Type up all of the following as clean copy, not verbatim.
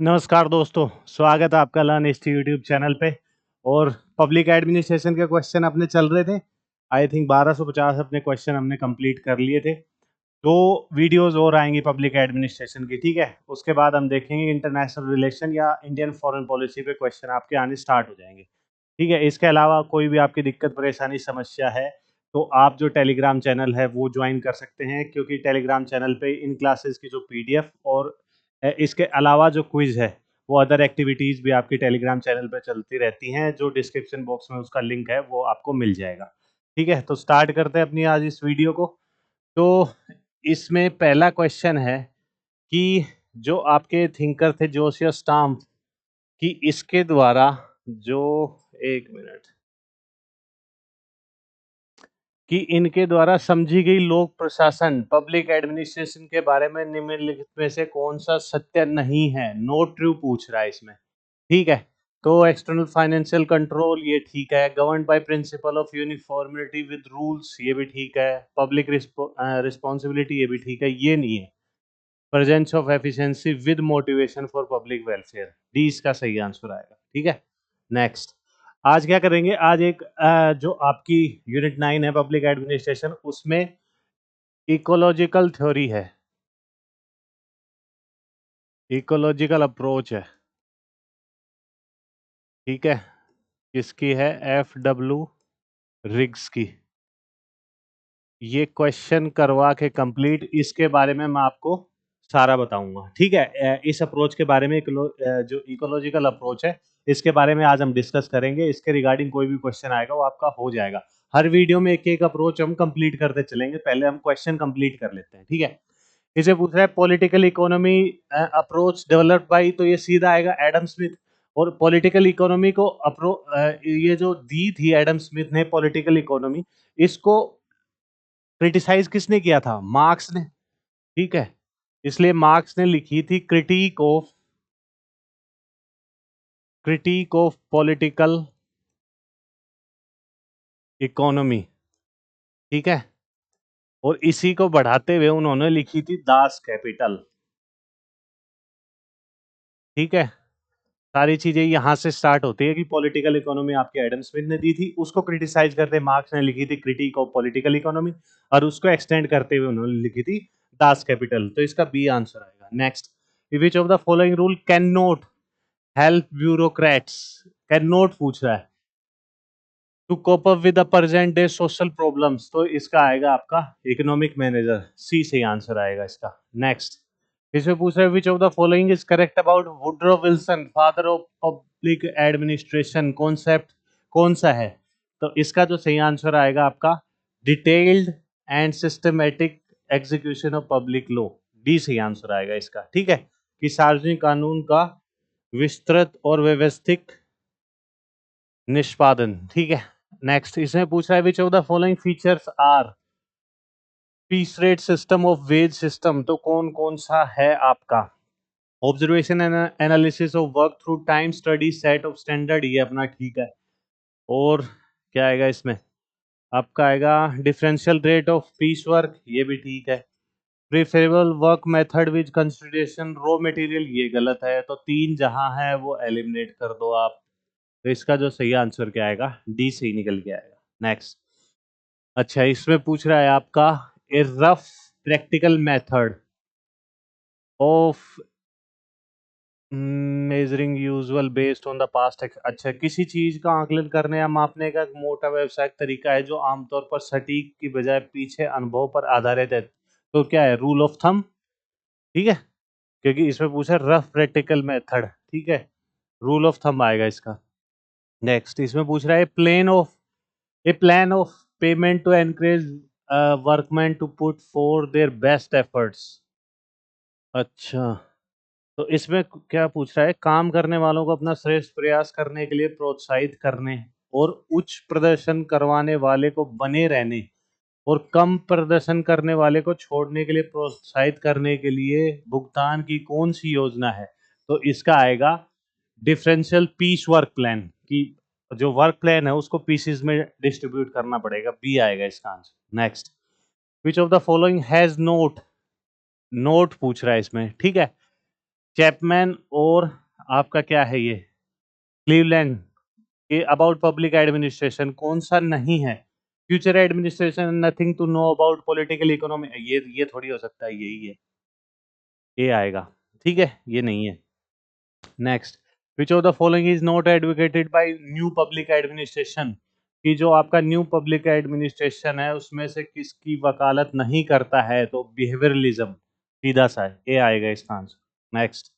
नमस्कार दोस्तों, स्वागत है आपका लर्न हिस्ट्री यूट्यूब चैनल पे। और पब्लिक एडमिनिस्ट्रेशन के क्वेश्चन अपने चल रहे थे। आई थिंक 1250 अपने क्वेश्चन हमने कंप्लीट कर लिए थे। दो वीडियोस और आएंगी पब्लिक एडमिनिस्ट्रेशन की, ठीक है। उसके बाद हम देखेंगे इंटरनेशनल रिलेशन या इंडियन फॉरेन पॉलिसी पे क्वेश्चन आपके आने स्टार्ट हो जाएंगे, ठीक है। इसके अलावा कोई भी आपकी दिक्कत परेशानी समस्या है तो आप जो टेलीग्राम चैनल है वो ज्वाइन कर सकते हैं, क्योंकि टेलीग्राम चैनल पे इन क्लासेस की जो पीडीएफ और इसके अलावा जो क्विज है वो अदर एक्टिविटीज़ भी आपकी टेलीग्राम चैनल पे चलती रहती हैं। जो डिस्क्रिप्शन बॉक्स में उसका लिंक है वो आपको मिल जाएगा, ठीक है। तो स्टार्ट करते हैं अपनी आज इस वीडियो को। तो इसमें पहला क्वेश्चन है कि जो आपके थिंकर थे जोसियस स्टाम्प, कि इसके द्वारा जो, एक मिनट, कि इनके द्वारा समझी गई लोक प्रशासन पब्लिक एडमिनिस्ट्रेशन के बारे में निम्नलिखित में से कौन सा सत्य नहीं है। नोट ट्रू पूछ रहा है इसमें, ठीक है। तो एक्सटर्नल फाइनेंशियल कंट्रोल ये ठीक है, govern by principle of यूनिफॉर्मिलिटी with rules ये भी ठीक है, पब्लिक रिस्पॉन्सिबिलिटी ये भी ठीक है, ये नहीं है। Presence of efficiency with motivation for public welfare, D इसका सही आंसर आएगा, ठीक है। नेक्स्ट, आज क्या करेंगे, आज एक जो आपकी यूनिट 9 है पब्लिक एडमिनिस्ट्रेशन, उसमें इकोलॉजिकल थ्योरी है, इकोलॉजिकल अप्रोच है, ठीक है। किसकी है? FW रिग्स की। ये क्वेश्चन करवा के कंप्लीट, इसके बारे में मैं आपको सारा बताऊंगा, ठीक है। इस अप्रोच के बारे में जो इकोलॉजिकल अप्रोच है इसके बारे में आज हम डिस्कस करेंगे। इसके रिगार्डिंग कोई भी क्वेश्चन आएगा वो आपका हो जाएगा। हर वीडियो में एक एक अप्रोच हम कंप्लीट करते चलेंगे, पहले हम क्वेश्चन कंप्लीट कर लेते हैं, ठीक है। इसे पूछ रहा है political economy approach developed by, तो ये सीधा आएगा एडम स्मिथ। और पॉलिटिकल इकोनॉमी को ये जो दी थी एडम स्मिथ ने पॉलिटिकल इकोनॉमी, इसको क्रिटिसाइज किसने किया था? मार्क्स ने, ठीक है। इसलिए मार्क्स ने लिखी थी क्रिटिक ऑफ पॉलिटिकल इकोनॉमी, ठीक है। और इसी को बढ़ाते हुए उन्होंने लिखी थी दास कैपिटल, ठीक है। सारी चीजें यहां से स्टार्ट होती है कि पॉलिटिकल इकोनॉमी आपके एडम स्मिथ ने दी थी, उसको क्रिटिसाइज करते मार्क्स ने लिखी थी क्रिटिक ऑफ पॉलिटिकल इकोनॉमी, और उसको एक्सटेंड करते हुए उन्होंने लिखी थी दास कैपिटल। तो इसका बी आंसर आएगा। Next, which of the following rule can not help bureaucrats, can not पूछ रहा है, to cope up with the present day social problems, तो इसका आएगा आपका इकोनॉमिक मैनेजर, सी से आंसर आएगा इसका। नेक्स्ट, इसमें पूछ रहे हैं विच of the following is correct about Woodrow Wilson father of public administration, concept कौन सा है? तो इसका जो सही आंसर आएगा आपका detailed and systematic execution of public law, D सही आंसर आएगा इसका, ठीक है। कि सार्वजनिक कानून का विस्तृत और व्यवस्थित निष्पादन, ठीक है। नेक्स्ट, इसमें पूछा है which of the following features are piece rate system of wage system, तो कौन कौन सा है आपका? Observation and analysis of work through time study set of standard, ये अपना ठीक है। और क्या आएगा इसमें? आपका आएगा differential rate of peace work, ये भी ठीक है। Preferable work method with consideration raw material, ये गलत है। तो तीन जहां है वो एलिमिनेट कर दो आप। तो इसका जो सही आंसर क्या आएगा? डी से ही निकल के आएगा। नेक्स्ट, अच्छा, इसमें पूछ रहा है आपका ए rough practical method of measuring usual based on the past. अच्छा, किसी चीज का आकलन करने या मापने का एक मोटा व्यावसायिक तरीका है जो आमतौर पर सटीक की बजाय पीछे अनुभव पर आधारित है। तो क्या है? रूल ऑफ थंब, ठीक है। क्योंकि इसमें पूछा रफ प्रैक्टिकल मेथड, ठीक है, रूल ऑफ थंब आएगा इसका। नेक्स्ट, इसमें पूछ रहा है a plan of payment to encourage workman to put for their best efforts. अच्छा, तो इसमें क्या पूछ रहा है? काम करने वालों को अपना श्रेष्ठ प्रयास करने के लिए प्रोत्साहित करने, और उच्च प्रदर्शन करवाने वाले को बने रहने, और कम प्रदर्शन करने वाले को छोड़ने के लिए प्रोत्साहित करने के लिए भुगतान की कौन सी योजना है? तो इसका आएगा डिफरेंशियल पीस वर्क प्लान, की जो वर्क प्लान है उसको पीसेस में डिस्ट्रीब्यूट करना पड़ेगा, बी आएगा इसका answer. Next, which of the following has note, note पूछ रहा है इसमें, ठीक है। चैपमैन और आपका क्या है ये क्लीवलैंड के अबाउट पब्लिक एडमिनिस्ट्रेशन कौन सा नहीं है? Future administration nothing to know about political economy, ये थोड़ी हो सकता है, यही है, ये आएगा। ठीक है, ये नहीं है। Next, which of the following is not advocated by new public administration, कि जो आपका न्यू पब्लिक एडमिनिस्ट्रेशन है उसमें से किसकी वकालत नहीं करता है? तो बिहेवियरलिज्म, सीधा सा है, ये आएगा इसका आंसर। नेक्स्ट,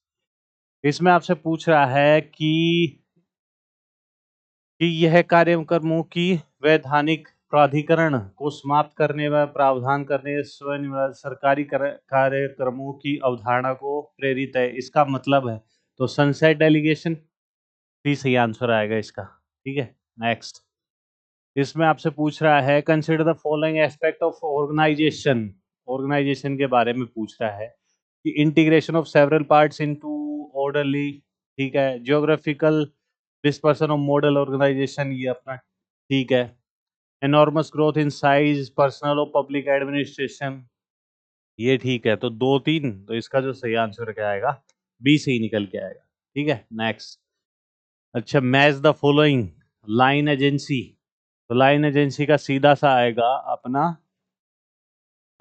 इसमें आपसे पूछ रहा है कि यह कार्यक्रमों की वैधानिक प्राधिकरण को समाप्त करने व प्रावधान करने स्वनिर्भर सरकारी कार्यक्रमों की अवधारणा को प्रेरित है, इसका मतलब है तो सनसेट डेलीगेशन भी सही आंसर आएगा इसका। ठीक है, नेक्स्ट, इसमें आपसे पूछ रहा है consider the following aspect of organisation, organisation के बारे में पूछ रहा है कि integration of several parts into orderly, ठीक है, geographical dispersion of model organisation, ये अपना ठीक है, enormous growth in size personal और पब्लिक एडमिनिस्ट्रेशन, ये ठीक है। तो दो तीन, तो इसका जो सही आंसर क्या आएगा, बी से ही निकल के आएगा। ठीक है, नेक्स्ट, अच्छा, match the following line agency, तो लाइन एजेंसी का सीधा सा आएगा अपना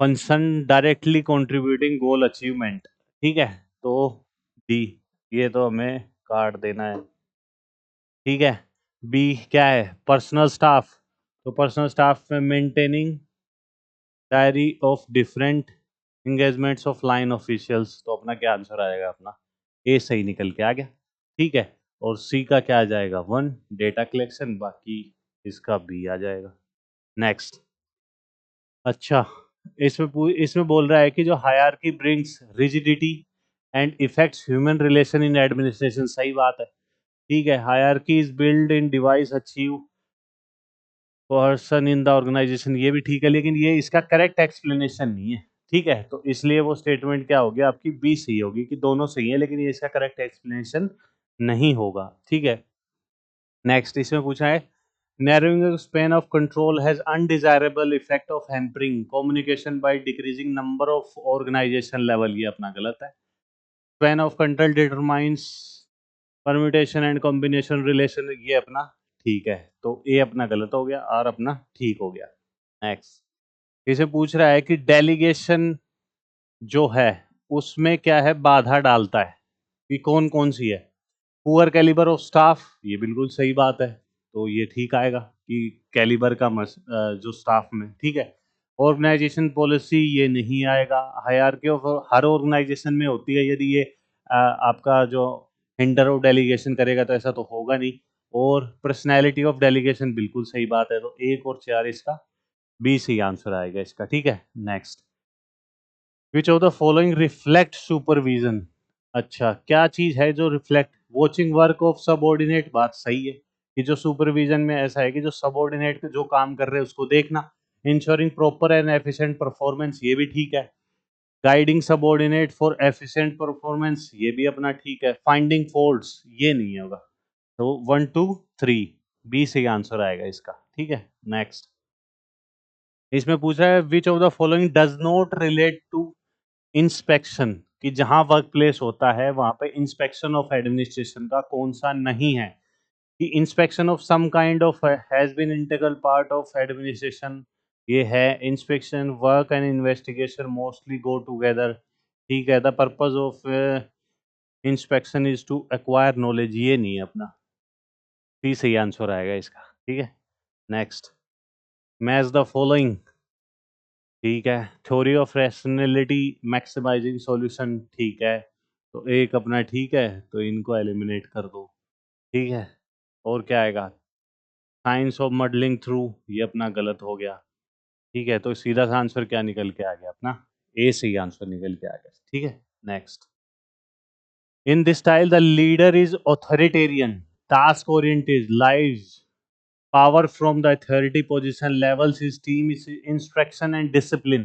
फंक्शन डायरेक्टली कंट्रीब्यूटिंग गोल अचीवमेंट। ठीक है, तो डी, ये तो हमें काट देना है। ठीक है, बी क्या है, पर्सनल स्टाफ, तो पर्सनल स्टाफ में maintaining diary of different engagements of line officials, तो अपना क्या आंसर आएगा, अपना ए सही निकल के आ गया। ठीक है, और सी का क्या आ जाएगा, वन डेटा कलेक्शन, बाकी इसका बी आ जाएगा। नेक्स्ट, अच्छा, इसमें बोल रहा है कि जो hierarchy brings rigidity and effects human relation in administration, सही बात है। ठीक है, hierarchy is build in device achieve person in the organisation, ये भी ठीक है, लेकिन ये इसका करेक्ट एक्सप्लेनेशन नहीं है। ठीक है, तो इसलिए वो स्टेटमेंट क्या होगी आपकी, बी सही होगी कि दोनों सही है, लेकिन ये इसका करेक्ट एक्सप्लेनेशन नहीं होगा। ठीक है, नेक्स्ट, इसमें पूछा है narrowing the span of control has undesirable effect of hampering communication by decreasing number of organization level, ये अपना गलत है। span of control determines permutation and combination relation, ये अपना ठीक है, तो ए अपना गलत हो गया, आर अपना ठीक हो गया। नेक्स्ट, इसे पूछ रहा है कि डेलीगेशन जो है उसमें क्या है, बाधा डालता है, कि कौन कौन सी है? पुअर कैलिबर ऑफ स्टाफ, ये बिल्कुल सही बात है, तो ये ठीक आएगा कि कैलिबर का जो स्टाफ में, ठीक है। ऑर्गेनाइजेशन पॉलिसी, ये नहीं आएगा। हायरार्की ऑफ हर ऑर्गेनाइजेशन में होती है, यदि ये आपका जो हिंडर ऑफ डेलीगेशन करेगा तो ऐसा तो होगा नहीं। और पर्सनैलिटी ऑफ डेलीगेशन, बिल्कुल सही बात है, तो एक और चार इसका बी से आंसर आएगा इसका। ठीक है, next, which of the following reflect supervision, अच्छा, क्या चीज है जो reflect, watching work of subordinate, बात सही है कि जो सुपरविजन में ऐसा है कि जो सबऑर्डिनेट जो काम कर रहे हैं उसको देखना। Ensuring proper and efficient performance, ये भी ठीक है। Guiding subordinate for efficient performance, ये भी अपना ठीक है। फाइंडिंग फॉल्ट्स, ये नहीं होगा, तो 1 2 3 बी से आंसर आएगा इसका। ठीक है, नेक्स्ट, इसमें पूछा है which of the following does not relate to inspection, कि जहां वर्क प्लेस होता है वहां पे इंस्पेक्शन ऑफ एडमिनिस्ट्रेशन का कौन सा नहीं है? कि inspection of some kind of has been integral part of administration, ये है। Inspection, work and investigation mostly go together, ठीक है। The purpose of inspection is to acquire knowledge, ये नहीं है अपना, सी सही आंसर आएगा इसका। ठीक है, नेक्स्ट, मैच द फॉलोइंग, ठीक है। Theory of rationality maximising solution, ठीक है, तो एक अपना ठीक है, तो इनको एलिमिनेट कर दो। ठीक है, और क्या आएगा, साइंस ऑफ मॉडलिंग थ्रू, ये अपना गलत हो गया। ठीक है, तो सीधा सा आंसर क्या निकल के आ गया अपना, ए सही आंसर निकल के आ गया। ठीक है, next, in this style the leader is authoritarian, task oriented, lies power from the authority position, levels his team is instruction and discipline,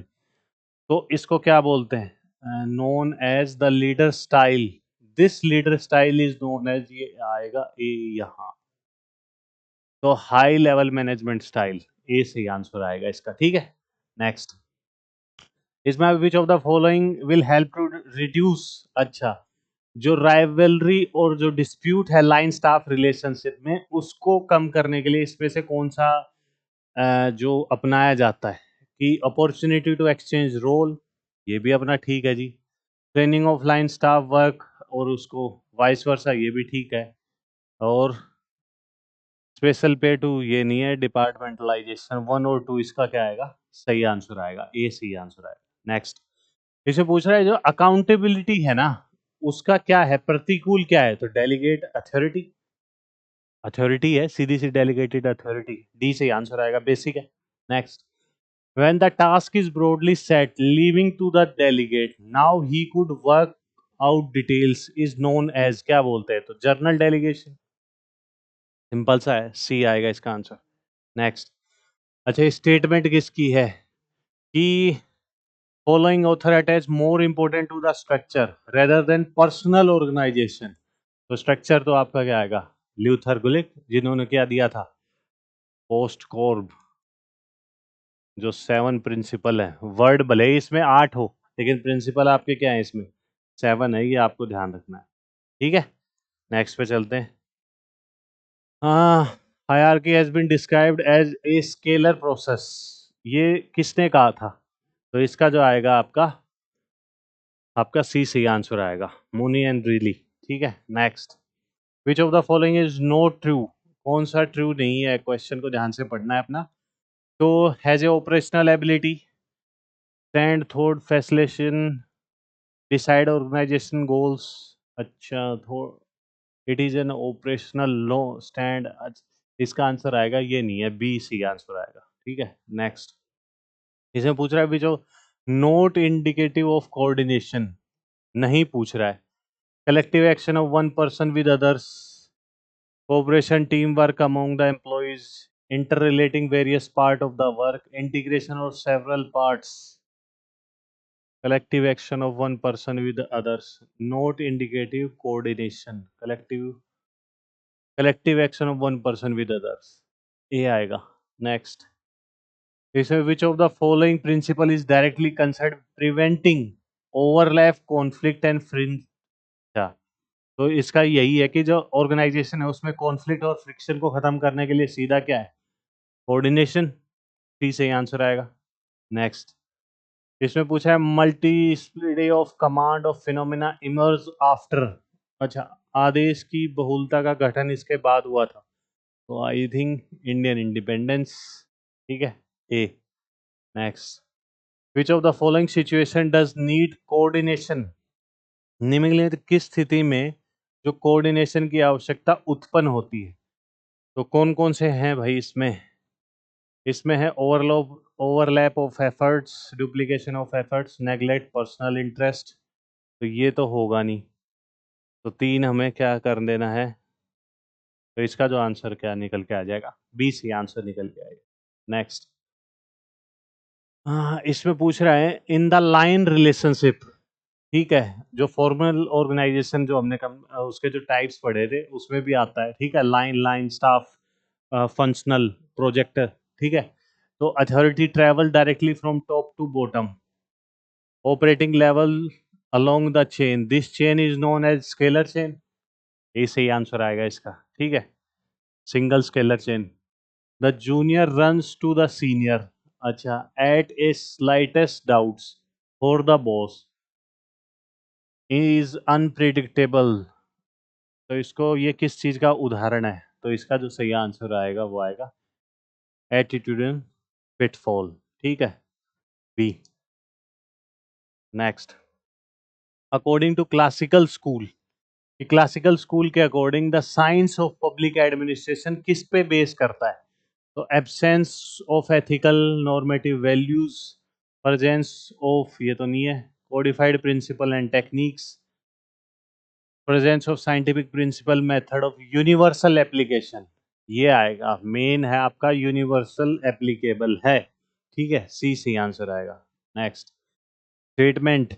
तो इसको क्या बोलते हैं, known as the leader style. This leader style is known as, ये आएगा A यहाँ, तो high level management style, A से आंसर आएगा इसका। ठीक है, नेक्स्ट, इसमें which of the following will help to reduce, अच्छा, जो राइवलरी और जो डिस्प्यूट है लाइन स्टाफ रिलेशनशिप में, उसको कम करने के लिए इसमें से कौन सा जो अपनाया जाता है कि अपॉर्चुनिटी टू एक्सचेंज रोल, ये भी अपना ठीक है जी। Training of line staff work और उसको वाइस वर्सा, ये भी ठीक है। और स्पेशल पे टू, ये नहीं है। डिपार्टमेंटलाइजेशन 1 और 2, इसका क्या आएगा? सही आंसर आएगा, ए सही आंसर आएगा। नेक्स्ट, इसे पूछ रहा है जो अकाउंटेबिलिटी है ना, उसका क्या है, प्रतिकूल क्या है? तो डेलीगेट अथॉरिटी, अथॉरिटी है सीधी सी, डेलीगेटेड अथॉरिटी, डी से आंसर आएगा, बेसिक है। Next, when the task is broadly set leaving to the delegate now he could work out details is known as, क्या बोलते हैं? तो जर्नल डेलीगेशन, सिंपल सा है, सी आएगा इसका आंसर। नेक्स्ट, अच्छा स्टेटमेंट किसकी है कि following author attach more important to the structure rather than personal organisation? तो स्ट्रक्चर तो आपका क्या आएगा? ल्यूथर गुलिक, जिन्होंने क्या दिया था? पोस्ट कॉर्ब, जो 7 प्रिंसिपल है। वर्ड भले ही इसमें 8 हो, लेकिन प्रिंसिपल आपके क्या है? इसमें 7 है, ये आपको ध्यान रखना है। ठीक है, नेक्स्ट पे चलते हैं। Hierarchy has been described as a scalar process, ये किसने कहा था? तो इसका जो आएगा आपका आपका सी सही आंसर आएगा, मोनी एंड रिली। ठीक है, next, which of the following is not true? कौन सा ट्रू नहीं है? क्वेश्चन को ध्यान से पढ़ना है अपना। तो has a operational ability, stand thought facilitation, decide organisation goals. अच्छा, it is an operational low stand, इसका आंसर आएगा ये नहीं है, बी सी आंसर आएगा। ठीक है, नेक्स्ट, इसमें पूछ रहा है भी जो नोट इंडिकेटिव ऑफ कोऑर्डिनेशन, नहीं पूछ रहा है। Collective action of one person with others, cooperation, teamwork among the employees, interrelating various part of the work, integration of several parts, collective action of one person with others, not indicative coordination, collective action of one person with others, ये आएगा। Next, इसमें which of the following principle is directly concerned preventing overlap, conflict and fringe? तो इसका यही है कि जो organisation है उसमें कॉन्फ्लिक्ट और फ्रिक्शन को खत्म करने के लिए सीधा क्या है? कोऑर्डिनेशन, सी से आंसर आएगा। नेक्स्ट, इसमें पूछा है multiplicity of command of phenomena emerge after, अच्छा आदेश की बहुलता का गठन इसके बाद हुआ था, तो आई थिंक इंडियन इंडिपेंडेंस। ठीक है, A. Next, which of the following situation does need coordination? निम्नलिखित किस स्थिति में जो कोऑर्डिनेशन की आवश्यकता उत्पन्न होती है? तो कौन कौन से हैं भाई इसमें? इसमें है overlap of efforts, duplication of efforts, neglect, personal interest, तो ये तो होगा नहीं, तो 3 हमें क्या कर देना है? तो इसका जो आंसर क्या निकल के आ जाएगा? बी सी आंसर निकल के आएगा। नेक्स्ट, इसमें पूछ रहा है इन द लाइन रिलेशनशिप, ठीक है, जो फॉर्मल ऑर्गेनाइजेशन जो हमने उसके जो टाइप्स पढ़े थे उसमें भी आता है। ठीक है, लाइन स्टाफ, फंक्शनल, प्रोजेक्ट। ठीक है, तो authority travel directly from top to bottom, operating level along the chain, this chain is known as scalar chain, ये सही आंसर आएगा इसका। ठीक है, single scalar chain. The junior runs to the senior, अच्छा at a slightest doubts for the boss is unpredictable, तो इसको ये किस चीज का उदाहरण है? तो इसका जो सही आंसर आएगा वो आएगा एटीट्यूड पिटफॉल। ठीक है, B. Next, according to classical school, classical school के according the science of public administration किस पे बेस करता है? तो absence of ethical normative values, presence of, ये तो नहीं है, codified principle and techniques, presence of scientific principle, method of universal application, ये आएगा। मेन है आपका यूनिवर्सल एप्लीकेबल है। ठीक है, सी सी आंसर आएगा। Next, statement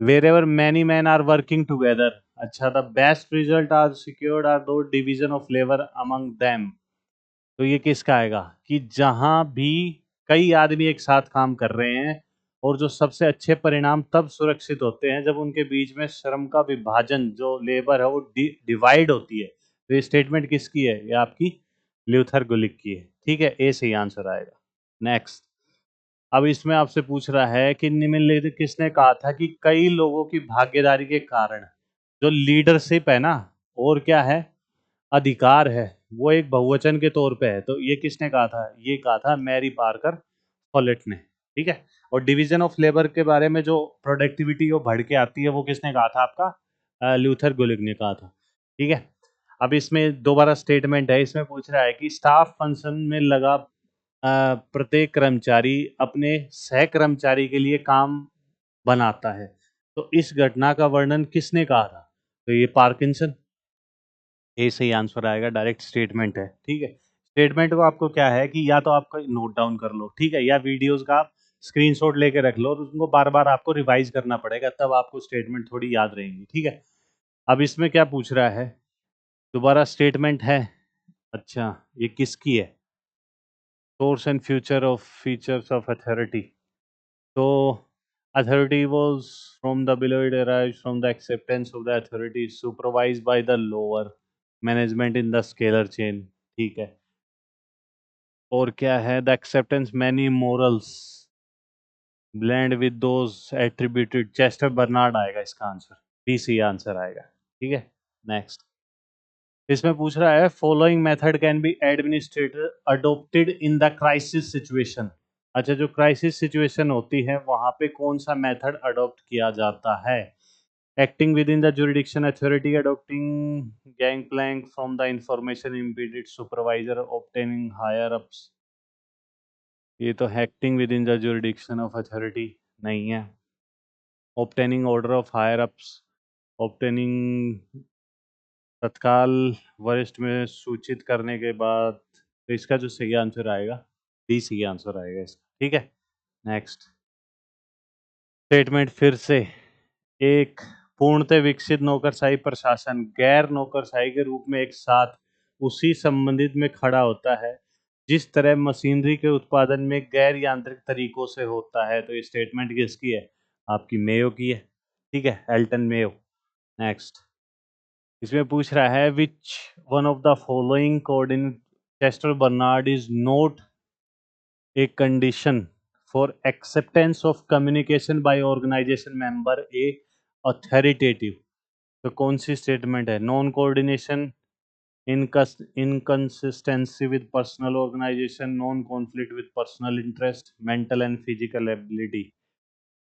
where ever many men are working together, अच्छा the best result are secured are do division of labour among them, तो ये किसका आएगा कि जहां भी कई आदमी एक साथ काम कर रहे हैं और जो सबसे अच्छे परिणाम तब सुरक्षित होते हैं जब उनके बीच में श्रम का विभाजन, जो लेबर है वो डिवाइड होती है। तो ये स्टेटमेंट किसकी है? ये आपकी ल्यूथर गुलिक की है। ठीक है, ए सही आंसर आएगा। नेक्स्ट, अब इसमें आपसे पूछ रहा है कि निम्नलिखित किसने कहा था कि कई लोगों की भागीदारी के कारण जो लीडरशिप है ना, और क्या है, अधिकार है, वो एक बहुवचन के तौर पे है। तो ये किसने कहा था? ये कहा था मैरी पार्कर फॉलेट ने। ठीक है, और डिवीजन ऑफ लेबर के बारे में जो प्रोडक्टिविटी वो बढ़ के आती है, वो किसने कहा था? आपका ल्यूथर गुलिग ने कहा था। ठीक है, अब इसमें दोबारा स्टेटमेंट है, इसमें पूछ रहा है कि स्टाफ फंक्शन में लगा प्रत्येक कर्मचारी अपने सह कर्मचारी के लिए काम बनाता है। तो इस घटना का वर्णन किसने कहा था? तो ये पार्किंसन। ए सही आंसर आएगा, डायरेक्ट स्टेटमेंट है। ठीक है, स्टेटमेंट को आपको क्या है कि या तो आपको नोट डाउन कर लो, ठीक है, या वीडियोस का आप स्क्रीनशॉट लेके रख लो और उनको बार बार आपको रिवाइज करना पड़ेगा, तब आपको स्टेटमेंट थोड़ी याद रहेंगी। ठीक है, अब इसमें क्या पूछ रहा है? दोबारा स्टेटमेंट है। अच्छा, ये किसकी है? Source and future of features of authority. तो authority was from the below, it arises from the acceptance of the authority supervised by the lower management in the scalar chain। ठीक है, और क्या है? The acceptance many morals blend with those attributed। Chester Barnard आएगा इसका answer, D C answer आएगा। ठीक है, नेक्स्ट, इसमें पूछ रहा है following method can be administrator adopted in the crisis situation. अच्छा, जो क्राइसिस सिचुएशन होती है वहां पे कौन सा मेथड अडॉप्ट किया जाता है? Acting within the jurisdiction authority, adopting gang plank from the information impeded supervisor, obtaining higher ups. ये तो acting within the jurisdiction of authority नहीं है। Obtaining order of higher ups, obtaining तत्काल वरिष्ठ में सूचित करने के बाद। तो इसका जो सही आंसर आएगा, डी सही आंसर आएगा इसका। ठीक है, नेक्स्ट, स्टेटमेंट फिर से। एक पूर्णतः विकसित नौकरशाही प्रशासन गैर नौकरशाही के रूप में एक साथ उसी संबंधित में खड़ा होता है जिस तरह मशीनरी के उत्पादन में गैर यांत्रिक तरीकों से होता है। तो ये स्टेटमेंट किसकी है? आपकी मेयो की है। ठीक है, एल्टन मेयो। नेक्स्ट, इसमें पूछ रहा है which one of the following coordinate Chester Barnard is note a condition for acceptance of communication by organization member a authoritative। तो कौन सी स्टेटमेंट है? Non coordination, inconsistency with personal organization, non conflict with personal interest, mental and physical ability।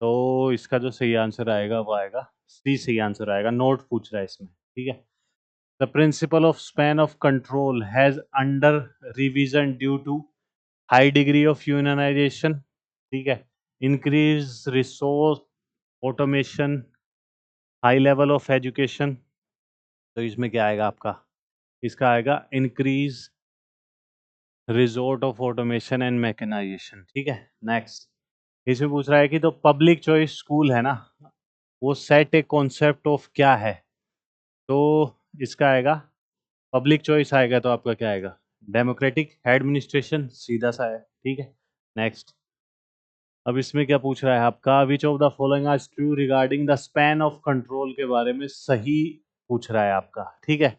तो इसका जो सही answer आएगा वो आएगा सी सही आंसर आएगा। नोट पूछ रहा है इसमें। ठीक है, the principle of span of control has under revision due to high degree of unionization. ठीक है, increase resource automation, high level of education. तो इसमें क्या आएगा आपका? इसका आएगा increase resort of automation and mechanization. ठीक है, नेक्स्ट, इसमें पूछ रहा है कि तो पब्लिक चॉइस स्कूल है ना, वो सेट ए कॉन्सेप्ट ऑफ क्या है? तो इसका आएगा पब्लिक चॉइस आएगा, तो आपका क्या आएगा? डेमोक्रेटिक एडमिनिस्ट्रेशन, सीधा सा है। ठीक है, नेक्स्ट, अब इसमें क्या पूछ रहा है आपका? Which of the following are true regarding the span of control के बारे में सही पूछ रहा है आपका। ठीक है,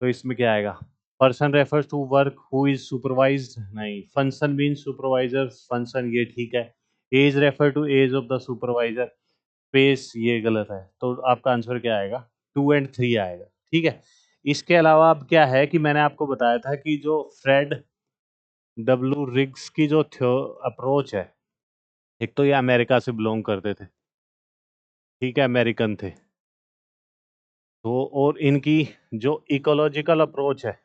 तो इसमें क्या आएगा? Person refers to work who is supervised, नहीं। फंक्शन मीन सुपरवाइजर फंक्शन, ये ठीक है। Age refer to age of the supervisor, space ये गलत है। तो आपका आंसर क्या आएगा? 2 और 3 आएगा। ठीक है, इसके अलावा अब क्या है कि मैंने आपको बताया था कि जो फ्रेड डब्ल्यू रिग्स की जो अप्रोच है, एक तो ये अमेरिका से बिलोंग करते थे। ठीक है, अमेरिकन थे। तो और इनकी जो इकोलॉजिकल अप्रोच है,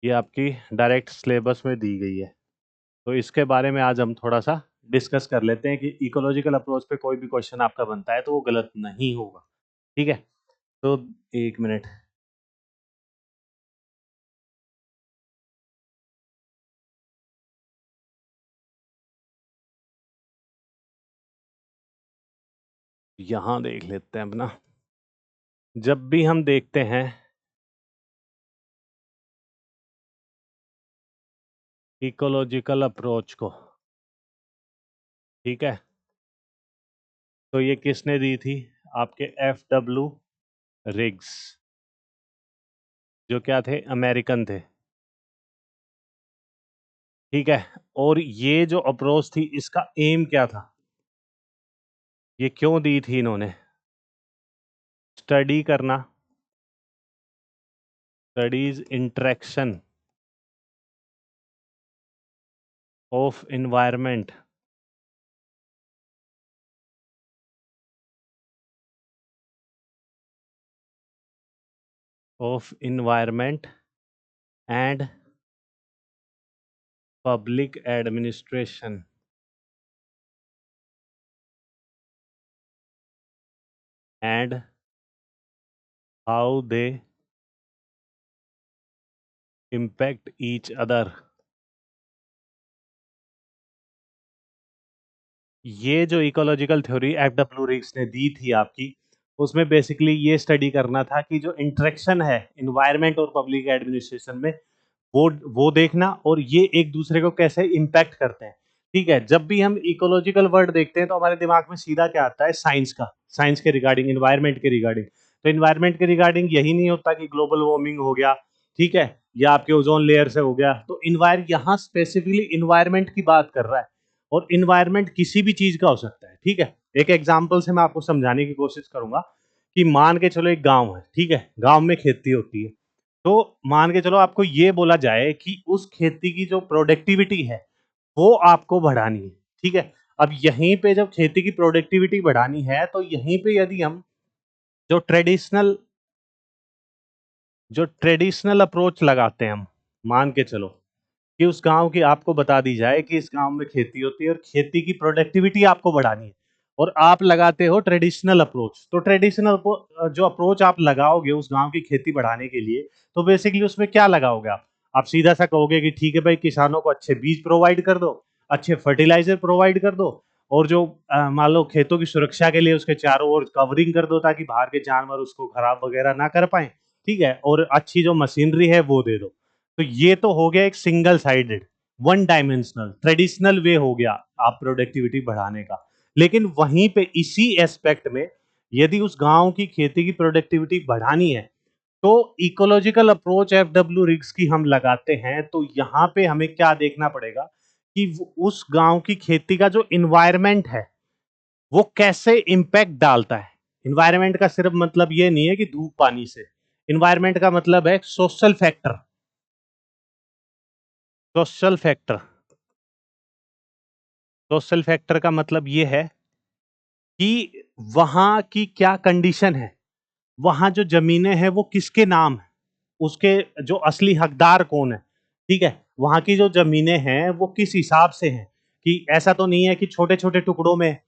ये आपकी डायरेक्ट सिलेबस में दी गई है। तो इसके बारे में आज हम थोड़ा सा डिस्कस कर लेते हैं कि इकोलॉजिकल अप्रोच पे कोई भी क्वेश्चन आपका बनता है तो वो गलत नहीं होगा। ठीक है, तो 1 मिनट, यहाँ देख लेते हैं अपना। जब भी हम देखते हैं इकोलॉजिकल अप्रोच को, ठीक है, तो ये किसने दी थी? आपके FW रिग्स, जो क्या थे? अमेरिकन थे। ठीक है, और ये जो अप्रोच थी इसका एम क्या था? ये क्यों दी थी इन्होंने? स्टडी करना, studies interaction of environment and public administration and how they impact each other. ये जो इकोलॉजिकल थ्योरी FW रिग्स ने दी थी आपकी, उसमें बेसिकली ये स्टडी करना था कि जो इंटरेक्शन है इन्वायरमेंट और पब्लिक एडमिनिस्ट्रेशन में, वो देखना, और ये एक दूसरे को कैसे इम्पैक्ट करते हैं। ठीक है, जब भी हम इकोलॉजिकल वर्ड देखते हैं तो हमारे दिमाग में सीधा क्या आता है? साइंस का, साइंस के रिगार्डिंग, इन्वायरमेंट के रिगार्डिंग। तो इन्वायरमेंट के रिगार्डिंग यही नहीं होता कि ग्लोबल वार्मिंग हो गया, ठीक है, या आपके ओजोन लेयर से हो गया। तो इन्वायर यहाँ स्पेसिफिकली इन्वायरमेंट की बात कर रहा है, और इन्वायरमेंट किसी भी चीज का हो सकता है। ठीक है, एक एग्जाम्पल से मैं आपको समझाने की कोशिश करूंगा कि मान के चलो एक गांव है, ठीक है, गांव में खेती होती है। तो मान के चलो आपको ये बोला जाए कि उस खेती की जो प्रोडक्टिविटी है वो आपको बढ़ानी है। ठीक है, अब यहीं पे जब खेती की प्रोडक्टिविटी बढ़ानी है तो यहीं पे यदि हम जो ट्रेडिशनल अप्रोच लगाते हैं, हम मान के चलो कि उस गांव की आपको बता दी जाए कि इस गांव में खेती होती है और खेती की प्रोडक्टिविटी आपको बढ़ानी है, और आप लगाते हो ट्रेडिशनल अप्रोच। तो ट्रेडिशनल जो अप्रोच आप लगाओगे उस गांव की खेती बढ़ाने के लिए, तो बेसिकली उसमें क्या लगाओगे? आप सीधा सा कहोगे कि ठीक है भाई, किसानों को अच्छे बीज प्रोवाइड कर दो, अच्छे फर्टिलाइजर प्रोवाइड कर दो, और जो मान लो खेतों की सुरक्षा के लिए उसके चारों ओर कवरिंग कर दो ताकि बाहर के जानवर उसको खराब वगैरह ना कर पाए। ठीक है, और अच्छी जो मशीनरी है वो दे दो। तो ये तो हो गया एक single sided, one dimensional traditional way हो गया आप प्रोडक्टिविटी बढ़ाने का। लेकिन वहीं पे इसी एस्पेक्ट में यदि उस गांव की खेती की प्रोडक्टिविटी बढ़ानी है तो इकोलॉजिकल अप्रोच FW रिग्स की हम लगाते हैं, तो यहाँ पे हमें क्या देखना पड़ेगा कि उस गांव की खेती का जो इन्वायरमेंट है वो कैसे इम्पैक्ट डालता है। इन्वायरमेंट का सिर्फ मतलब ये नहीं है कि धूप पानी से, इन्वायरमेंट का मतलब है social factor. Social factor, social factor का मतलब ये है कि वहां की क्या कंडीशन है, वहां जो जमीनें हैं वो किसके नाम है, उसके जो असली हकदार कौन है। ठीक है, वहां की जो जमीनें हैं वो किस हिसाब से हैं, कि ऐसा तो नहीं है कि छोटे छोटे टुकड़ों में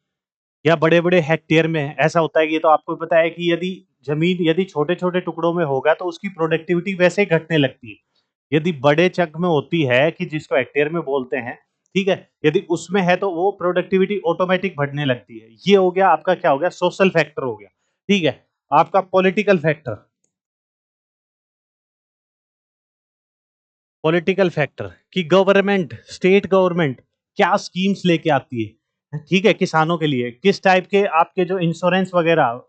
या बड़े बड़े हेक्टेयर में है। ऐसा होता है कि ये तो आपको पता है कि यदि जमीन यदि छोटे छोटे टुकड़ों में होगा तो उसकी प्रोडक्टिविटी वैसे ही घटने लगती है। यदि बड़े चक में होती है कि जिसको हेक्टेयर में बोलते हैं, ठीक है, यदि उसमें है तो वो प्रोडक्टिविटी ऑटोमेटिक बढ़ने लगती है। ये हो गया आपका, क्या हो गया? सोशल फैक्टर हो गया। ठीक है, आपका पॉलिटिकल फैक्टर, पॉलिटिकल फैक्टर कि गवर्नमेंट, स्टेट गवर्नमेंट क्या स्कीम्स लेके आती है, ठीक है, किसानों के लिए किस टाइप के आपके जो इंश्योरेंस वगैरह,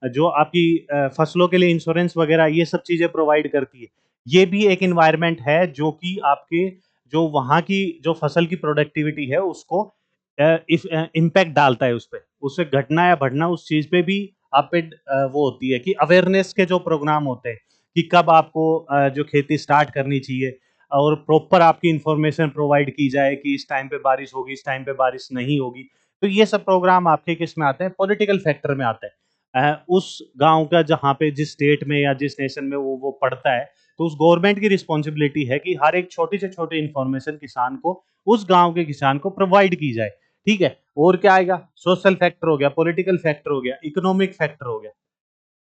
जो आपकी फसलों के लिए इंश्योरेंस वगैरह, ये सब चीजें प्रोवाइड करती है। ये भी एक इन्वायरमेंट है जो कि आपके जो वहाँ की जो फसल की प्रोडक्टिविटी है उसको इस इम्पैक्ट डालता है उस पर, उससे घटना या बढ़ना उस चीज पे भी आप पे वो होती है कि अवेयरनेस के जो प्रोग्राम होते हैं कि कब आपको जो खेती स्टार्ट करनी चाहिए, और प्रॉपर आपकी इंफॉर्मेशन प्रोवाइड की जाए कि इस टाइम पे बारिश होगी, इस टाइम पे बारिश नहीं होगी। तो ये सब प्रोग्राम आपके किस में आते हैं? पॉलिटिकल फैक्टर में आते हैं। उस गांव का जहाँ पे जिस स्टेट में या जिस नेशन में वो पड़ता है, तो उस गवर्नमेंट की रिस्पॉन्सिबिलिटी है कि हर एक छोटी से छोटी इंफॉर्मेशन किसान को, उस गांव के किसान को प्रोवाइड की जाए। ठीक है, और क्या आएगा? सोशल फैक्टर हो गया, पॉलिटिकल फैक्टर हो गया, इकोनॉमिक फैक्टर हो गया।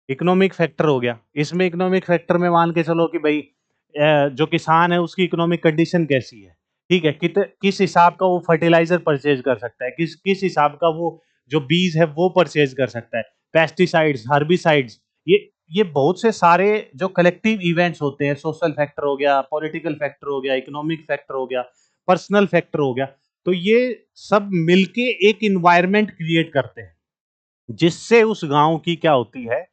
इकोनॉमिक फैक्टर हो गया, इसमें इकोनॉमिक फैक्टर में मान के चलो कि भाई जो किसान है उसकी इकोनॉमिक कंडीशन कैसी है। ठीक है, किस हिसाब का वो फर्टिलाइजर परचेज कर सकता है, किस किस हिसाब का वो जो बीज है वो परचेज कर सकता है, पेस्टिसाइड्स, हर्बिसाइड्स, ये बहुत से सारे जो कलेक्टिव इवेंट्स होते हैं। सोशल फैक्टर हो गया, पॉलिटिकल फैक्टर हो गया, इकोनॉमिक फैक्टर हो गया, पर्सनल फैक्टर हो गया। तो ये सब मिलके एक इन्वायरमेंट क्रिएट करते हैं, जिससे उस गांव की क्या होती है,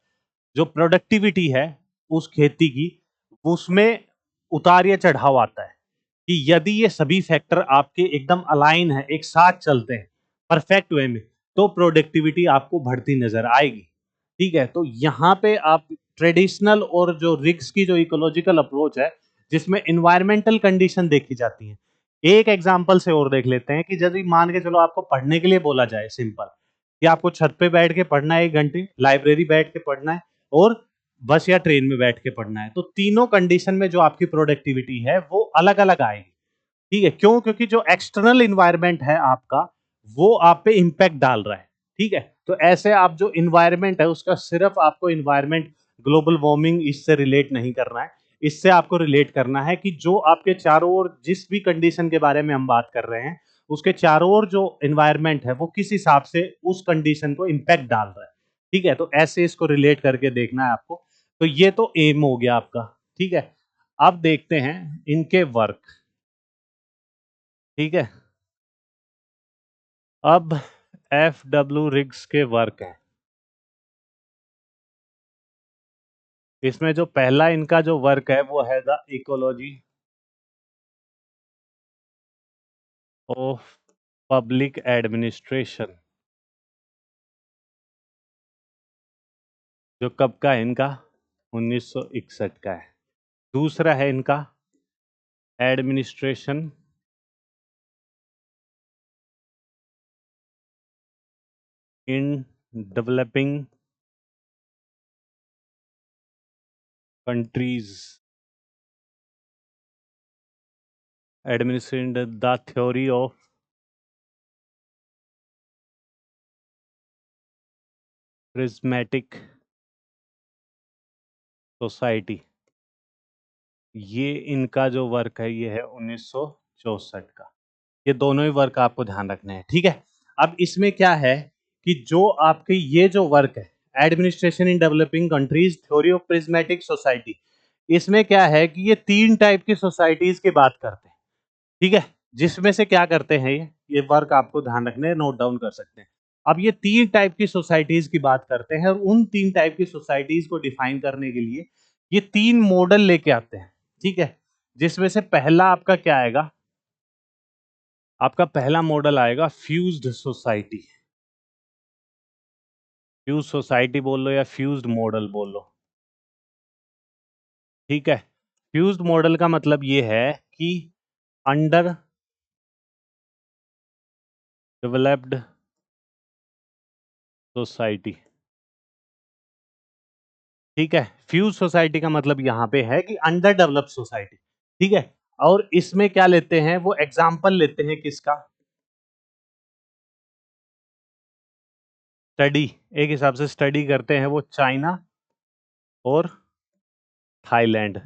जो प्रोडक्टिविटी है उस खेती की, उसमें उतार या चढ़ाव आता है। कि यदि ये सभी फैक्टर आपके एकदम अलाइन है, एक साथ चलते हैं परफेक्ट वे में, तो प्रोडक्टिविटी आपको बढ़ती नजर आएगी। ठीक है, तो यहाँ पे आप ट्रेडिशनल और जो रिग्स की जो इकोलॉजिकल अप्रोच है, जिसमें इन्वायरमेंटल कंडीशन देखी जाती है। एक एग्जांपल से और देख लेते हैं कि यदि मान के चलो आपको पढ़ने के लिए बोला जाए, सिंपल, कि आपको छत पे बैठ के पढ़ना है 1 घंटे, लाइब्रेरी बैठ के पढ़ना है, और बस या ट्रेन में बैठ के पढ़ना है, तो तीनों कंडीशन में जो आपकी प्रोडक्टिविटी है वो अलग अलग आएगी। ठीक है, क्यों? क्योंकि जो एक्सटर्नल इन्वायरमेंट है आपका, वो आप पे इंपैक्ट डाल रहा है। ठीक है, तो ऐसे आप जो इन्वायरमेंट है उसका, सिर्फ आपको इन्वायरमेंट ग्लोबल वार्मिंग इससे रिलेट नहीं करना है। इससे आपको रिलेट करना है कि जो आपके चारों ओर जिस भी कंडीशन के बारे में हम बात कर रहे हैं, उसके चारों ओर जो इन्वायरमेंट है वो किस हिसाब से उस कंडीशन को इंपैक्ट डाल रहा है। ठीक है, तो ऐसे इसको रिलेट करके देखना है आपको। तो ये तो एम हो गया आपका। ठीक है, अब देखते हैं इनके वर्क। ठीक है, अब एफ डब्ल्यू रिग्स के वर्क है। इसमें जो पहला इनका जो वर्क है वो है the ecology of public administration, जो कब का है इनका, 1961 का है। दूसरा है इनका administration in developing countries, administration the theory of prismatic society. ये इनका जो वर्क है ये है 1964 का। ये दोनों ही वर्क आपको ध्यान रखने हैं। ठीक है, अब इसमें क्या है कि जो आपके ये जो वर्क है, administration in developing countries theory of prismatic society, इसमें क्या है कि ये 3 टाइप की सोसाइटीज की बात करते हैं। ठीक है, जिसमें से क्या करते हैं, ये वर्क आपको ध्यान रखने हैं, नोट डाउन कर सकते हैं। अब ये 3 टाइप की सोसाइटीज की बात करते हैं, और उन 3 टाइप की सोसाइटीज को डिफाइन करने के लिए ये 3 मॉडल लेके आते हैं। ठीक है, जिसमें से पहला आपका क्या आएगा, आपका पहला मॉडल आएगा फ्यूज्ड सोसाइटी। फ्यूज सोसाइटी बोल लो या फ्यूज्ड मॉडल बोल लो। ठीक है, फ्यूज्ड मॉडल का मतलब ये है कि अंडर डेवलप्ड सोसाइटी। ठीक है, फ्यूज सोसाइटी का मतलब यहां पे है कि अंडर डेवलप्ड सोसाइटी। ठीक है, और इसमें क्या लेते हैं, वो एग्जांपल लेते हैं किसका, स्टडी, एक हिसाब से स्टडी करते हैं वो चाइना और थाईलैंड।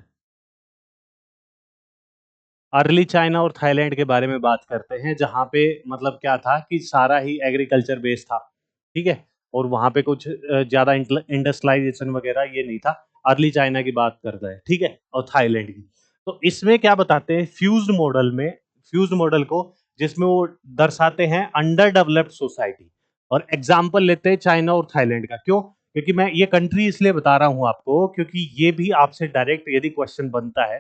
अर्ली चाइना और थाईलैंड के बारे में बात करते हैं, जहां पे मतलब क्या था कि सारा ही एग्रीकल्चर बेस्ड था। ठीक है, और वहां पे कुछ ज्यादा इंडस्ट्रियलाइजेशन वगैरह ये नहीं था। अर्ली चाइना की बात करते हैं। ठीक है, और थाईलैंड की। तो इसमें क्या बताते हैं फ्यूज्ड मॉडल में, फ्यूज्ड मॉडल को, जिसमें वो दर्शाते हैं अंडर डेवलप्ड सोसाइटी, और एग्जाम्पल लेते हैं चाइना और थाईलैंड का। क्यों? क्योंकि मैं ये कंट्री इसलिए बता रहा हूं आपको, क्योंकि ये भी आपसे डायरेक्ट यदि क्वेश्चन बनता है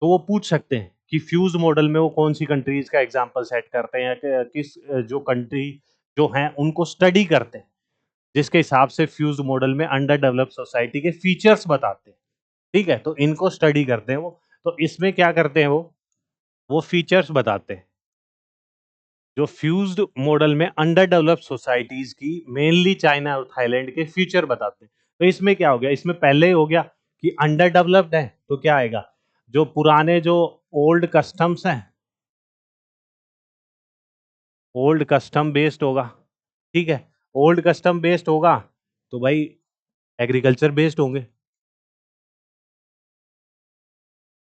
तो वो पूछ सकते हैं कि फ्यूज मॉडल में वो कौन सी कंट्रीज का एग्जांपल सेट करते हैं, या किस जो कंट्री जो हैं उनको स्टडी करते हैं, जिसके हिसाब से फ्यूज मॉडल में अंडर डेवलप्ड सोसाइटी के फीचर्स बताते हैं। ठीक है, तो इनको स्टडी करते हैं वो। तो इसमें क्या करते हैं वो फीचर्स बताते हैं, जो फ्यूज्ड मॉडल में अंडर डेवलप्ड सोसाइटीज की, मेनली चाइना और थाईलैंड के फीचर बताते हैं। तो इसमें क्या हो गया, इसमें पहले ही हो गया कि अंडर डेवलप्ड है, तो क्या आएगा, जो पुराने जो ओल्ड कस्टम्स हैं, ओल्ड कस्टम बेस्ड होगा। ठीक है, ओल्ड कस्टम बेस्ड होगा तो भाई एग्रीकल्चर बेस्ड होंगे,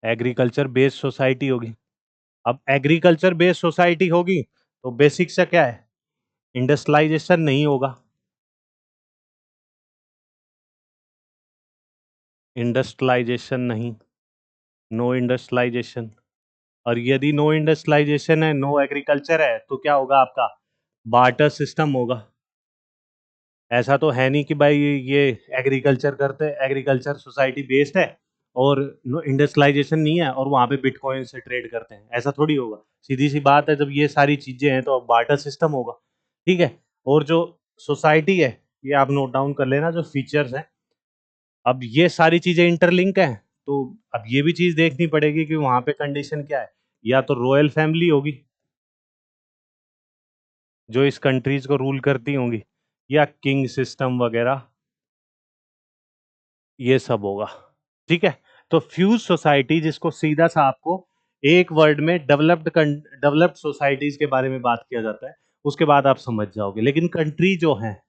एग्रीकल्चर बेस्ड सोसाइटी होगी। अब एग्रीकल्चर बेस्ड सोसाइटी होगी तो बेसिक से क्या है, इंडस्ट्रियलाइजेशन नहीं होगा, इंडस्ट्रियलाइजेशन नहीं, नो इंडस्ट्रियलाइजेशन। और यदि नो इंडस्ट्रियलाइजेशन है, नो एग्रीकल्चर है, तो क्या होगा आपका? बार्टर सिस्टम होगा। ऐसा तो है नहीं कि भाई ये एग्रीकल्चर करते, एग्रीकल्चर सोसाइटी बेस्ड है और इंडस्ट्रियलाइजेशन नहीं है और वहाँ पे बिटकॉइन से ट्रेड करते हैं, ऐसा थोड़ी होगा। सीधी सी बात है, जब ये सारी चीजें हैं तो अब बार्टर सिस्टम होगा। ठीक है। और जो सोसाइटी है, ये आप नोट डाउन कर लेना, जो फीचर्स हैं, अब ये सारी चीजें इंटरलिंक हैं, तो अब ये भी चीज देखनी पड़ेगी कि वहां पे कंडीशन क्या है। या तो रॉयल फैमिली होगी जो इस कंट्रीज को रूल करती होंगी, या किंग सिस्टम वगैरह, ये सब होगा। ठीक है। तो फ्यूज सोसाइटी, जिसको सीधा सा आपको एक वर्ड में डेवलप्ड सोसाइटीज के बारे में बात किया जाता है, उसके बाद आप समझ जाओगे। लेकिन कंट्री जो है,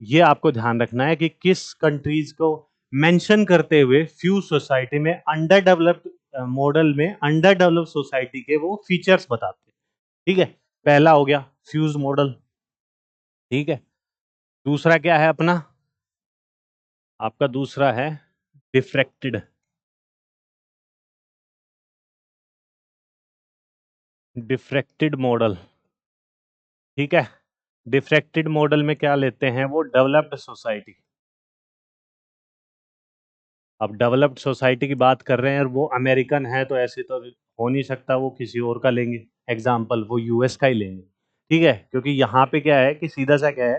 ये आपको ध्यान रखना है कि किस कंट्रीज को मेंशन करते हुए फ्यूज सोसाइटी में अंडर डेवलप्ड मॉडल में अंडर डेवलप्ड सोसाइटी के वो फीचर्स बताते हैं। ठीक है। पहला हो गया फ्यूज मॉडल। ठीक है। दूसरा क्या है अपना? आपका दूसरा है डिफ्रेक्टेड। Diffracted model. ठीक है। डिफ्रेक्टेड मॉडल में क्या लेते हैं वो? Developed society. अब डेवलप्ड सोसाइटी की बात कर रहे हैं और वो अमेरिकन है, तो ऐसे तो हो नहीं सकता, वो किसी और का लेंगे एग्जाम्पल, वो यूएस का ही लेंगे। ठीक है। क्योंकि यहाँ पे क्या है कि सीधा सा क्या है,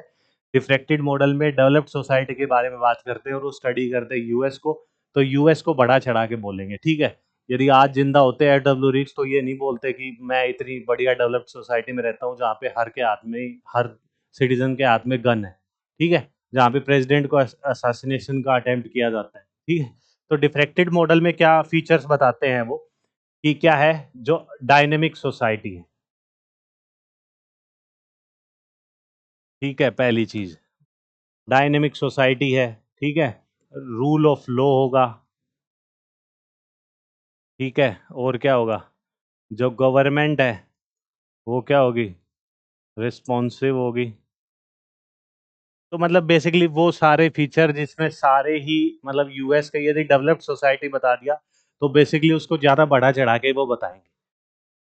डिफ्रेक्टेड मॉडल में डेवलप्ड सोसाइटी के बारे में बात करते हैं और वो स्टडी करते हैं यूएस को, तो यूएस को बढ़ा चढ़ा के बोलेंगे। ठीक है। यदि आज जिंदा होते हैं डब्ल्यू रिक्स, तो ये नहीं बोलते कि मैं इतनी बढ़िया डेवलप्ड सोसाइटी में रहता हूँ जहाँ पे हर सिटीजन के हाथ में गन है। ठीक है। जहाँ पे प्रेसिडेंट को असासिनेशन का अटेम्प्ट किया जाता है। ठीक है। तो डिफ्रेक्टेड मॉडल में क्या फीचर्स बताते हैं वो, कि क्या है, जो डायनेमिक सोसाइटी है। ठीक है। पहली चीज डायनेमिक सोसाइटी है। ठीक है। रूल ऑफ लॉ होगा। ठीक है। और क्या होगा? जो गवर्नमेंट है वो क्या होगी? रिस्पॉन्सिव होगी। तो मतलब बेसिकली वो सारे फीचर जिसमें सारे ही, मतलब यूएस का यदि डेवलप्ड सोसाइटी बता दिया, तो बेसिकली उसको ज्यादा बढ़ा चढ़ा के वो बताएंगे।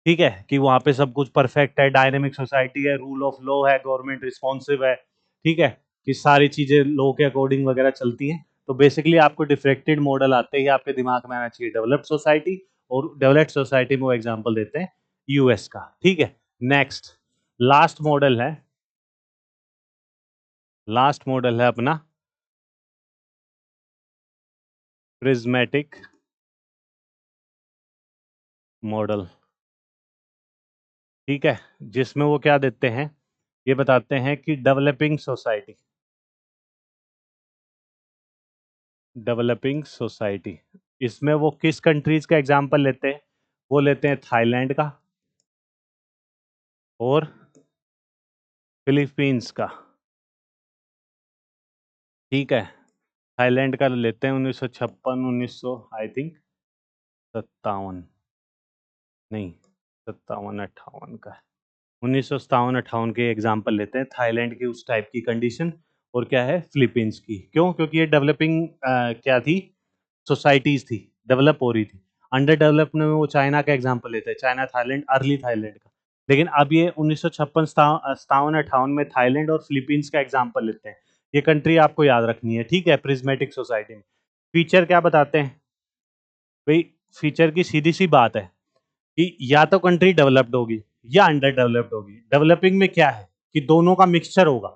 ठीक है। कि वहाँ पे सब कुछ परफेक्ट है, डायनेमिक सोसाइटी है, रूल ऑफ लॉ है, गवर्नमेंट रिस्पॉन्सिव है। ठीक है। कि सारी चीज़ें लॉ के अकॉर्डिंग वगैरह चलती हैं। तो बेसिकली आपको डिफ्रेक्टेड मॉडल आते ही आपके दिमाग में आना चाहिए डेवलप्ड सोसाइटी, और डेवलप्ड सोसाइटी में वो एग्जाम्पल देते हैं यूएस का। ठीक है। नेक्स्ट, लास्ट मॉडल है, लास्ट मॉडल है अपना प्रिज्मेटिक मॉडल। ठीक है। जिसमें वो क्या देते हैं, ये बताते हैं कि डेवलपिंग सोसाइटी, डेवलपिंग सोसाइटी, इसमें वो किस कंट्रीज का एग्जांपल लेते हैं? वो लेते हैं थाईलैंड का और फिलीपींस का। ठीक है। थाईलैंड का लेते हैं 1956, 1900 आई थिंक 57, नहीं 57 58 का, 1957 58 के एग्जाम्पल लेते हैं थाईलैंड की उस टाइप की कंडीशन। और क्या है? फिलीपींस की। क्यों? क्योंकि ये डेवलपिंग क्या थी, सोसाइटीज थी, डेवलप हो रही थी। अंडर डेवलप में वो चाइना का एग्जांपल लेते हैं, चाइना थाईलैंड, अर्ली थाईलैंड का। लेकिन अब ये 1956 57 58 में थाईलैंड और फिलीपींस का एग्जांपल लेते हैं। ये कंट्री आपको याद रखनी है। ठीक है। प्रिज्मेटिक सोसाइटी में फीचर क्या बताते हैं भाई? फीचर की सीधी सी बात है कि या तो कंट्री डेवलप्ड होगी या अंडर डेवलप्ड होगी। डेवलपिंग में क्या है कि दोनों का मिक्सचर होगा,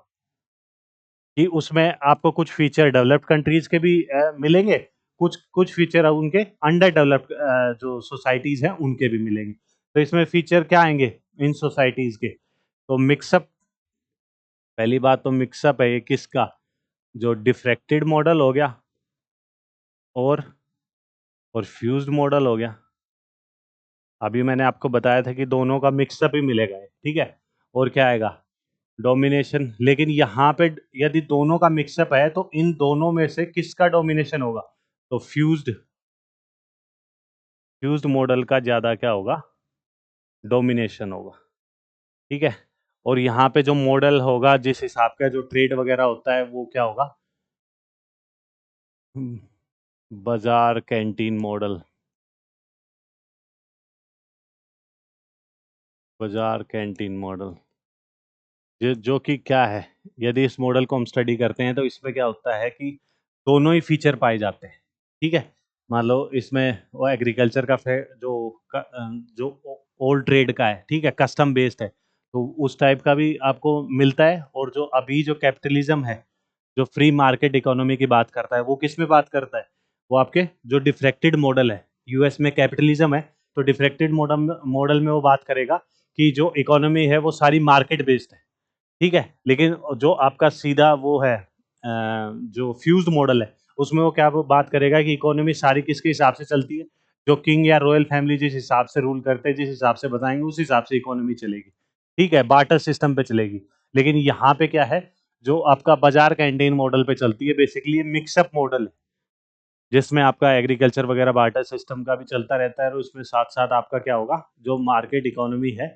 कि उसमें आपको कुछ फीचर डेवलप्ड कंट्रीज के भी मिलेंगे, कुछ कुछ फीचर उनके अंडर डेवलप्ड जो सोसाइटीज हैं उनके भी मिलेंगे। तो इसमें फीचर क्या आएंगे इन सोसाइटीज के? तो मिक्सअप, पहली बात तो मिक्सअप है ये किसका? जो डिफ्रेक्टेड मॉडल हो गया और फ्यूज्ड मॉडल हो गया। अभी मैंने आपको बताया था कि दोनों का मिक्सअप ही मिलेगा ये। ठीक है। और क्या आएगा? डोमिनेशन। लेकिन यहाँ पे यदि दोनों का मिक्सअप है, तो इन दोनों में से किसका डोमिनेशन होगा? तो फ्यूज्ड, फ्यूज्ड मॉडल का ज्यादा क्या होगा? डोमिनेशन होगा। ठीक है। और यहाँ पे जो मॉडल होगा, जिस हिसाब का जो ट्रेड वगैरह होता है, वो क्या होगा? हम्म, बाजार कैंटीन मॉडल। बाजार कैंटीन मॉडल, जो कि क्या है, यदि इस मॉडल को हम स्टडी करते हैं तो इसमें क्या होता है कि दोनों ही फीचर पाए जाते हैं। ठीक है, मान लो इसमें वो एग्रीकल्चर का जो ओल्ड ट्रेड का है, ठीक है, कस्टम बेस्ड है, तो उस टाइप का भी आपको मिलता है। और जो अभी जो कैपिटलिज्म है, जो फ्री मार्केट इकोनॉमी की बात करता है, वो किस में बात करता है, वो आपके जो डिफ्रेक्टेड मॉडल है, यूएस में कैपिटलिज्म है, तो डिफ्रेक्टेड मॉडल मॉडल में वो बात करेगा कि जो इकोनॉमी है वो सारी मार्केट बेस्ड है। ठीक है, लेकिन जो आपका सीधा वो है जो फ्यूज्ड मॉडल है, उसमें वो क्या वो बात करेगा कि इकोनॉमी सारी किसके हिसाब से चलती है, जो किंग या रॉयल फैमिली जिस हिसाब से रूल करते हैं, जिस हिसाब से बताएंगे उस हिसाब से इकोनॉमी चलेगी। ठीक है, बार्टर सिस्टम पे चलेगी। लेकिन यहाँ पे क्या है, जो आपका बाजार कैंटीन मॉडल पे चलती है, बेसिकली ये मिक्सअप मॉडल है, जिसमें आपका एग्रीकल्चर वगैरह बार्टर सिस्टम का भी चलता रहता है, और उसमें साथ साथ आपका क्या होगा, जो मार्केट इकोनॉमी है,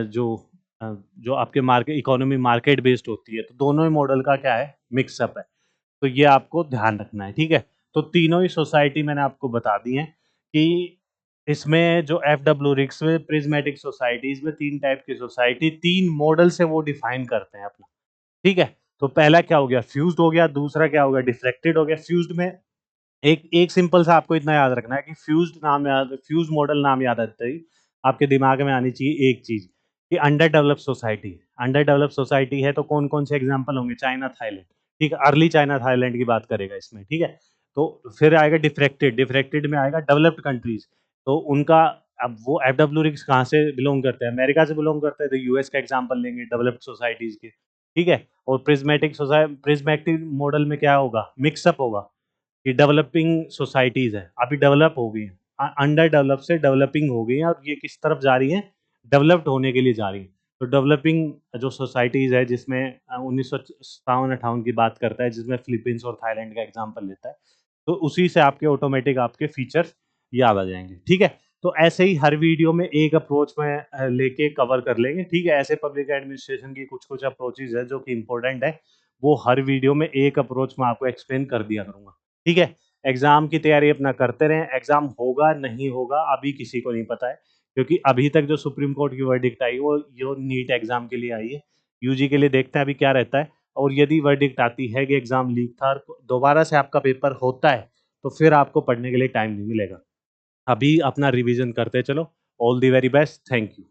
जो आपके मार्केट इकोनॉमी मार्केट बेस्ड होती है, तो दोनों ही मॉडल का क्या है, मिक्सअप है। तो ये आपको ध्यान रखना है। ठीक है, तो तीनों ही सोसाइटी मैंने आपको बता दी है कि इसमें जो एफ डब्ल्यू रिक्स में प्रिज्मेटिक सोसाइटीज में तीन टाइप की सोसाइटी, तीन मॉडल से वो डिफाइन करते हैं अपना। ठीक है, तो पहला क्या हो गया, फ्यूज्ड हो गया, दूसरा क्या हो गया, डिफ्रेक्टेड हो गया। फ्यूज्ड में एक एक सिंपल सा आपको इतना याद रखना है कि फ्यूज मॉडल नाम याद आते ही आपके दिमाग में आनी चाहिए एक चीज, कि under develop society. Under develop society है तो कौन कौन से एग्जांपल होंगे, चाइना, थाईलैंड। ठीक है, अर्ली चाइना थाईलैंड की बात करेगा इसमें। ठीक है, तो फिर आएगा डिफ्रेक्टेड, डिफ्रेक्टेड में आएगा डेवलप्ड कंट्रीज। तो उनका, अब वो एफ डब्ल्यू रिक्स कहाँ से बिलोंग करते हैं, अमेरिका से बिलोंग करते हैं, तो यूएस का एग्जाम्पल लेंगे डेवलप्ड सोसाइटीज के। ठीक है, और प्रिज्मेटिक मॉडल में क्या होगा, मिक्सअप होगा, कि डेवलपिंग सोसाइटीज है, अभी डेवलप हो गई हैं, अंडर डेवलप से डेवलपिंग हो गई हैं, और ये किस तरफ जा रही है, डेवलप्ड होने के लिए जा रही है। तो डेवलपिंग जो सोसाइटीज है, जिसमें 1957-58 की बात करता है, जिसमें फिलीपींस और थाईलैंड का एग्जांपल लेता है, तो उसी से आपके ऑटोमेटिक आपके फीचर्स याद आ जाएंगे। ठीक है, तो ऐसे ही हर वीडियो में एक अप्रोच में लेके कवर कर लेंगे। ठीक है, ऐसे पब्लिक एडमिनिस्ट्रेशन की कुछ कुछ अप्रोचेज है जो कि इंपॉर्टेंट है, वो हर वीडियो में एक अप्रोच में आपको एक्सप्लेन कर दिया करूंगा। ठीक है, एग्जाम की तैयारी अपना करते रहें। एग्जाम होगा नहीं होगा अभी किसी को नहीं पता है, क्योंकि अभी तक जो सुप्रीम कोर्ट की वर्डिक्ट आई वो जो नीट एग्जाम के लिए आई है, यूजी के लिए देखते हैं अभी क्या रहता है। और यदि वर्डिक्ट आती है कि एग्जाम लीक था और दोबारा से आपका पेपर होता है, तो फिर आपको पढ़ने के लिए टाइम नहीं मिलेगा। अभी अपना रिवीजन करते चलो। All the very best, thank you.